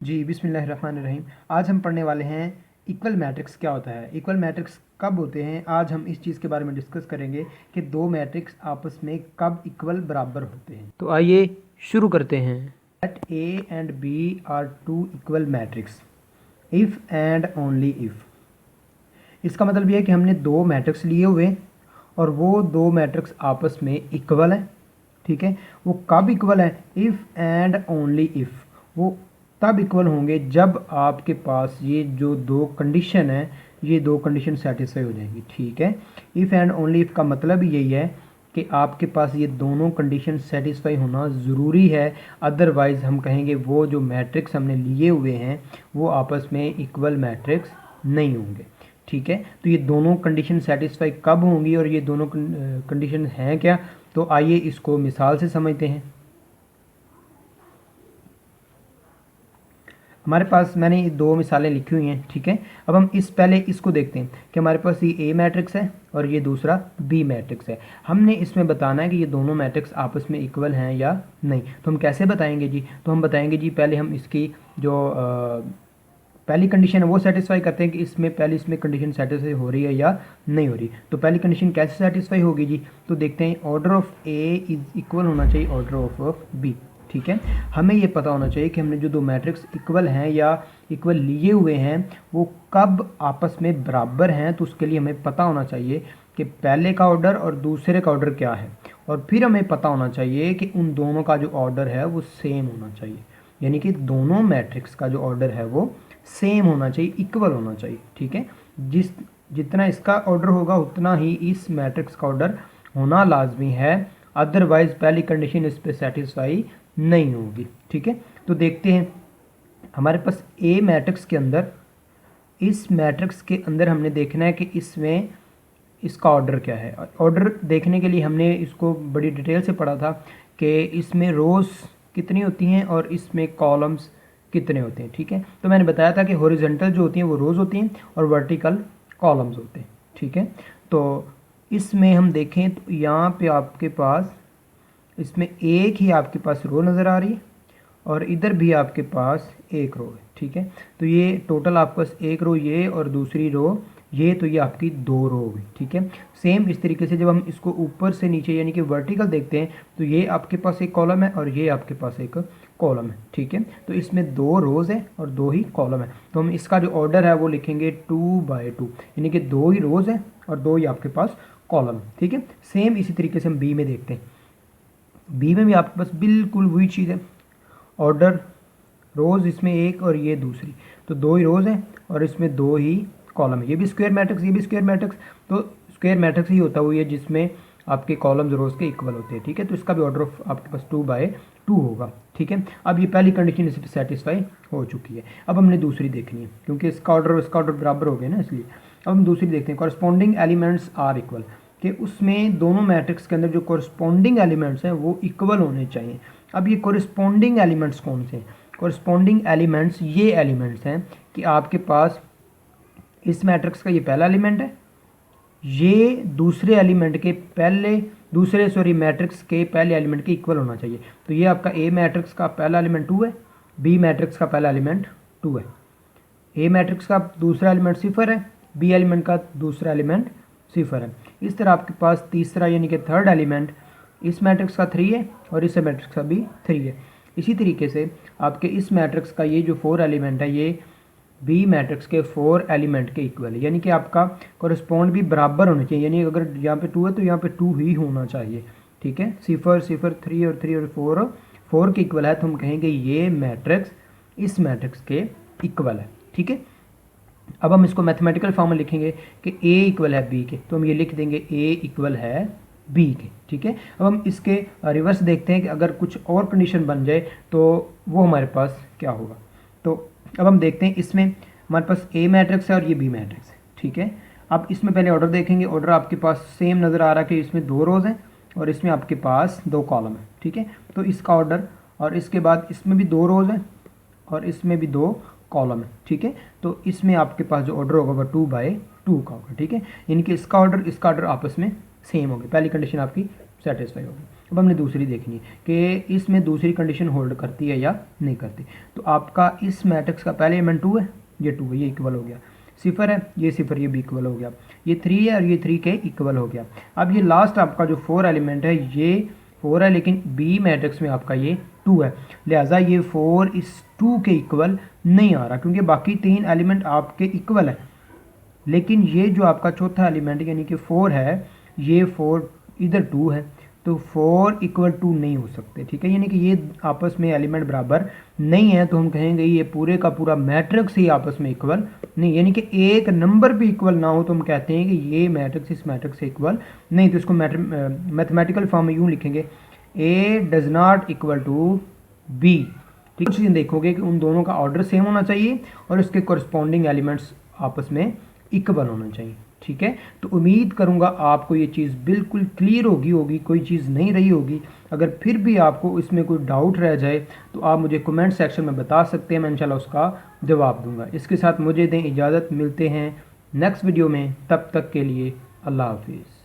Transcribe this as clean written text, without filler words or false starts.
जी बिस्मिल्लाहिर्रहमानिर्रहीम। आज हम पढ़ने वाले हैं इक्वल मैट्रिक्स क्या होता है, इक्वल मैट्रिक्स कब होते हैं। आज हम इस चीज़ के बारे में डिस्कस करेंगे कि दो मैट्रिक्स आपस में कब इक्वल बराबर होते हैं। तो आइए शुरू करते हैं। Let A and B are two equal matrix if and only if. इसका मतलब यह है कि हमने दो मैट्रिक्स लिए हुए और वो दो मैट्रिक्स आपस में इक्वल है। ठीक है, वो कब इक्वल है? If and only if. वो तब इक्वल होंगे जब आपके पास ये जो दो कंडीशन है, ये दो कंडीशन सेटिस्फाई हो जाएंगी। ठीक है, इफ़ एंड ओनली इफ़ का मतलब यही है कि आपके पास ये दोनों कंडीशन सेटिस्फाई होना ज़रूरी है, अदरवाइज़ हम कहेंगे वो जो मैट्रिक्स हमने लिए हुए हैं वो आपस में इक्वल मैट्रिक्स नहीं होंगे। ठीक है, तो ये दोनों कंडीशन सेटिस्फाई कब होंगी और ये दोनों कंडीशन हैं क्या? तो आइए इसको मिसाल से समझते हैं। हमारे पास मैंने दो मिसालें लिखी हुई हैं। ठीक है, अब हम पहले इसको देखते हैं कि हमारे पास ये ए मैट्रिक्स है और ये दूसरा बी मैट्रिक्स है। हमने इसमें बताना है कि ये दोनों मैट्रिक्स आपस में इक्वल हैं या नहीं। तो हम कैसे बताएंगे जी? तो हम बताएंगे जी, पहले हम इसकी जो पहली कंडीशन है वो सेटिस्फाई करते हैं कि इसमें कंडीशन सेटिस्फाई हो रही है या नहीं हो रही। तो पहली कंडीशन कैसे सेटिस्फाई होगी जी? तो देखते हैं, order of A is equal होना चाहिए ऑर्डर ऑफ बी। ठीक है, हमें ये पता होना चाहिए कि हमने जो दो मैट्रिक्स इक्वल हैं या इक्वल लिए हुए हैं वो कब आपस में बराबर हैं। तो उसके लिए हमें पता होना चाहिए कि पहले का ऑर्डर और दूसरे का ऑर्डर क्या है, और फिर हमें पता होना चाहिए कि उन दोनों का जो ऑर्डर है वो सेम होना चाहिए, यानी कि दोनों मैट्रिक्स का जो ऑर्डर है वो सेम होना चाहिए, इक्वल होना चाहिए। ठीक है, जितना इसका ऑर्डर होगा उतना ही इस मैट्रिक्स का ऑर्डर होना लाजमी है, अदरवाइज पहली कंडीशन इस पे सेटिस्फाई नहीं होगी। ठीक है, तो देखते हैं हमारे पास ए मैट्रिक्स के अंदर, इस मैट्रिक्स के अंदर हमने देखना है कि इसमें इसका ऑर्डर क्या है। ऑर्डर देखने के लिए हमने इसको बड़ी डिटेल से पढ़ा था कि इसमें रोज़ कितनी होती हैं और इसमें कॉलम्स कितने होते हैं। ठीक है, तो मैंने बताया था कि हॉरिजॉन्टल जो होती हैं वो रोज़ होती हैं और वर्टिकल कॉलम्स होते हैं। ठीक है, तो इसमें हम देखें तो यहाँ पे आपके पास इसमें एक ही आपके पास रो नज़र आ रही है और इधर भी आपके पास एक रो है। ठीक है, तो ये टोटल आपके पास एक रो ये और दूसरी रो ये, तो ये आपकी दो रो होगी। ठीक है, सेम इस तरीके से जब हम इसको ऊपर से नीचे यानी कि वर्टिकल देखते हैं तो ये आपके पास एक कॉलम है और ये आपके पास एक कॉलम है। ठीक है, तो इसमें दो रोज़ है और दो ही कॉलम है, तो हम इसका जो ऑर्डर है वो लिखेंगे 2/2, यानी कि दो ही रोज़ है और दो ही आपके पास कॉलम। ठीक है, सेम इसी तरीके से हम बी में देखते हैं। बी में भी आपके पास बिल्कुल वही चीज़ है, ऑर्डर रोज़ इसमें एक और ये दूसरी, तो दो ही रोज़ हैं और इसमें दो ही कॉलम है। ये भी स्क्वायर मैट्रिक्स, ये भी स्क्वायर मैट्रिक्स, तो स्क्वायर मैट्रिक्स ही होता हुआ है जिसमें आपके कॉलम्स रोज़ के इक्वल होते हैं। ठीक है, तो इसका भी ऑर्डर ऑफ आपके पास 2/2 होगा। ठीक है, अब ये पहली कंडीशन इस पर सेटिस्फाई हो चुकी है। अब हमने दूसरी देखनी है क्योंकि इसका ऑर्डर और इसका ऑर्डर बराबर हो गए ना, इसलिए अब हम दूसरी देखते हैं। कॉरस्पॉन्डिंग एलिमेंट्स आर इक्वल, कि उसमें दोनों मैट्रिक्स के अंदर जो कॉरस्पॉन्डिंग एलिमेंट्स हैं वो इक्वल होने चाहिए। अब ये कॉरस्पॉन्डिंग एलिमेंट्स कौन से हैं? कॉरस्पॉन्डिंग एलिमेंट्स ये एलिमेंट्स हैं कि आपके पास इस मैट्रिक्स का ये पहला एलिमेंट है, ये दूसरे एलिमेंट के मैट्रिक्स के पहले एलिमेंट के इक्वल होना चाहिए। तो ये आपका ए मैट्रिक्स का पहला एलिमेंट 2 है, बी मैट्रिक्स का पहला एलिमेंट 2 है, ए मैट्रिक्स का दूसरा एलिमेंट 0 है, बी एलिमेंट का दूसरा एलिमेंट 0 है। इस तरह आपके पास तीसरा यानी कि थर्ड एलिमेंट इस मैट्रिक्स का 3 है और इस मैट्रिक्स का भी 3 है। इसी तरीके से आपके इस मैट्रिक्स का ये जो 4 एलिमेंट है ये बी मैट्रिक्स के 4 एलिमेंट के इक्वल है, यानी कि आपका कॉरस्पॉन्ड भी बराबर होना चाहिए, यानी अगर यहाँ पे 2 है तो यहाँ पे 2 ही होना चाहिए। ठीक है, 0 0 3 और 3 और 4 के इक्वल है, तो हम कहेंगे ये मैट्रिक्स इस मैट्रिक्स के इक्वल है। ठीक है, अब हम इसको मैथमेटिकल फॉर्म में लिखेंगे कि ए इक्वल है बी के, तो हम ये लिख देंगे ए इक्वल है बी के। ठीक है, अब हम इसके रिवर्स देखते हैं कि अगर कुछ और कंडीशन बन जाए तो वो हमारे पास क्या होगा। तो अब हम देखते हैं, इसमें हमारे पास ए मैट्रिक्स है और ये बी मैट्रिक्स है। ठीक है, अब इसमें पहले ऑर्डर देखेंगे। ऑर्डर आपके पास सेम नज़र आ रहा है कि इसमें दो रोज़ हैं और इसमें आपके पास दो कॉलम है। ठीक है, तो इसका ऑर्डर, और इसके बाद इसमें भी दो रोज़ हैं और इसमें भी दो कॉलम है। ठीक है, तो इसमें आपके पास जो ऑर्डर होगा वह 2/2 का होगा। ठीक है, यानी कि इसका ऑर्डर आपस में सेम होगी, पहली कंडीशन आपकी सेटिस्फाई होगी। अब हमने दूसरी देखनी है कि इसमें दूसरी कंडीशन होल्ड करती है या नहीं करती। तो आपका इस मैट्रिक्स का पहले एलिमेंट 2 है, ये 2 है, ये इक्वल हो गया। 0 है, ये 0, ये भी इक्वल हो गया। ये 3 है और ये 3 के इक्वल हो गया। अब ये लास्ट आपका जो 4 एलिमेंट है ये 4 है, लेकिन बी मैट्रिक्स में आपका ये 2 है, लिहाजा ये 4 इस 2 के इक्वल नहीं आ रहा, क्योंकि बाकी 3 एलिमेंट आपके इक्वल है, लेकिन ये जो आपका चौथा एलिमेंट यानी कि 4 है, ये 4 इधर 2 है, तो 4 इक्वल 2 नहीं हो सकते, ठीक है। यानी कि ये आपस में एलिमेंट बराबर नहीं है, तो हम कहेंगे ये पूरे का पूरा मैट्रिक्स ही आपस में इक्वल नहीं, यानी कि एक नंबर भी इक्वल ना हो तो हम कहते हैं कि ये मैट्रिक्स इस मैट्रिक्स से इक्वल नहीं। तो इसको मैथमेटिकल फॉर्म में यूँ लिखेंगे, A does not equal to B, ठीक है। चीज़ देखोगे कि उन दोनों का ऑर्डर सेम होना चाहिए और उसके कॉरस्पॉन्डिंग एलिमेंट्स आपस में इक्वल होना चाहिए, ठीक है। तो उम्मीद करूंगा आपको ये चीज़ बिल्कुल क्लियर होगी, कोई चीज़ नहीं रही होगी। अगर फिर भी आपको इसमें कोई डाउट रह जाए तो आप मुझे कमेंट सेक्शन में बता सकते हैं, मैं इंशाल्लाह उसका जवाब दूंगा। इसके साथ मुझे दें इजाज़त, मिलते हैं नेक्स्ट वीडियो में, तब तक के लिए अल्लाह हाफिज़।